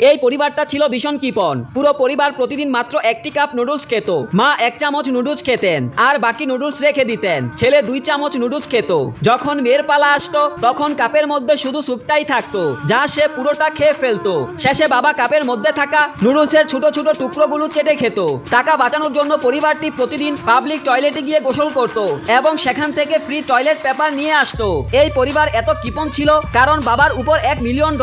এই পরিবারটা ছিল ভীষণ কৃপণ। পুরো পরিবার প্রতিদিন মাত্র একটি কাপ নুডলস খেত। মা 1 চামচ নুডলস খেতেন আর বাকি নুডলস রেখে দিতেন। ছেলে 2 চামচ নুডলস খেত। যখন মেয়ের পালা আসতো তখন কাপের মধ্যে শুধু স্যুপটাই থাকতো, যা সে পুরোটা খেয়ে ফেলতো। শেষে বাবা কাপের মধ্যে থাকা নুডলসের ছোট ছোট টুকরোগুলো চেটে খেত। টাকা বাঁচানোর জন্য পরিবারটি প্রতিদিন পাবলিক টয়লেটে গিয়ে গোসল করত এবং সেখান থেকে ফ্রি টয়লেট পেপার নিয়ে আসতো। এই পরিবার এত কৃপণ ছিল কারণ বাবার উপর $1 মিলিয়ন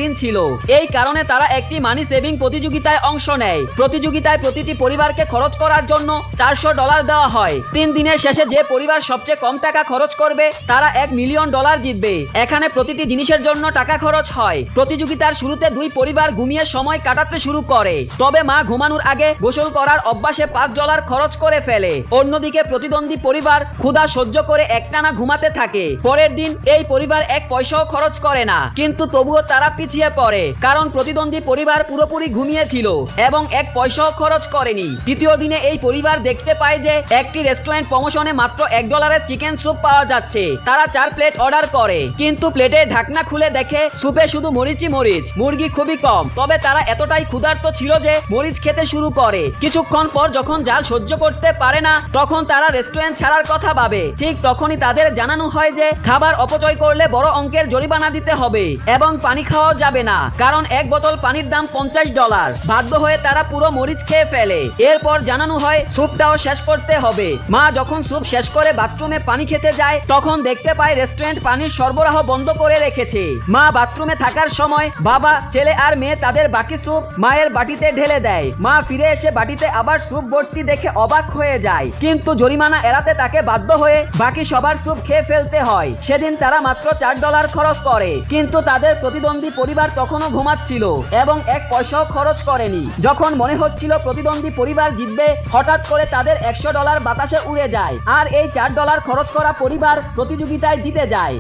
ঋণ ছিল। এই কারণে তারা একটি মানি সেভিং প্রতিযোগিতায় অংশ নেয়। প্রতিযোগিতায় প্রতিটি পরিবারকে খরচ করার জন্য $400 দেওয়া হয়। 3 দিনের শেষে যে পরিবার সবচেয়ে কম টাকা খরচ করবে তারা $1 মিলিয়ন জিতবে। এখানে প্রতিটি জিনিসের জন্য টাকা খরচ হয়। প্রতিযোগিতার শুরুতে 2 পরিবার ঘুমিয়ে সময় কাটাতে শুরু করে, তবে মা ঘুমানোর আগে গোসল করার অভ্যাসে $5 খরচ করে ফেলে। অন্যদিকে প্রতিদ্বন্দ্বী পরিবার ক্ষুধা সহ্য করে একটানা ঘুমাতে থাকে। পরের দিন এই পরিবার 1 পয়সাও খরচ করে না, কিন্তু তবুও তারা পিছিয়ে পড়ে কারণ প্রতিদ্বন্দ্বী পরিবার পুরোপুরি ঘুমিয়েছিল এবং 1 পয়সাও খরচ করেনি। তৃতীয় দিনে এই পরিবার দেখতে পায় যে একটি রেস্টুরেন্ট প্রমোশনে মাত্র $1 চিকেন স্যুপ পাওয়া যাচ্ছে। তারা 4 প্লেট অর্ডার করে, কিন্তু প্লেটের ঢাকনা খুলে দেখে স্যুপে শুধু মরিচই মরিচ, মুরগি খুবই কম। তবে তারা এতটাই ক্ষুধার্ত ছিল যে মরিচ খেতে শুরু করে। কিছুক্ষণ পর যখন ঝাল সহ্য করতে পারে না তখন তারা রেস্টুরেন্ট ছাড়ার কথা ভাবে। ঠিক তখনই তাদের জানানো হয় যে খাবার অপচয় করলে বড় অঙ্কের জরিমানা দিতে হবে এবং পানি খাওয়া যাবে না, কারণ 1 বোতল পানির দাম $50। বাধ্য হয়ে তারা পুরো মরিচ খেয়ে ফেলে। এরপর জানানো হয় স্যুপটাও শেষ করতে হবে। মা যখন স্যুপ শেষ করে বাথরুমে পানি খেতে যায় তখন দেখতে পায় রেস্টুরেন্ট পানির সরবরাহ বন্ধ করে রেখেছে। মা বাথরুমে থাকার সময় বাবা, ছেলে আর মেয়ে তাদের বাকি স্যুপ মায়ের বাটিতে ঢেলে দেয়। মা ফিরে এসে বাটিতে আবার স্যুপ ভর্তি দেখে অবাক হয়ে যায়, কিন্তু জরিমানা এড়াতে তাকে বাধ্য হয়ে বাকি সবার স্যুপ খেয়ে ফেলতে হয়। সেদিন তারা মাত্র $4 খরচ করে, কিন্তু তাদের প্রতিদ্বন্দ্বী পরিবার তখনও ঘুমাচ্ছিল এবং 1 পয়সাও খরচ করেনি। যখন মনে হচ্ছিল প্রতিদ্বন্দ্বী পরিবার জিতবে, হঠাৎ করে তাদের $100 বাতাসে উড়ে যায় আর এই $4 খরচ করা পরিবার প্রতিযোগিতায় জিতে যায়।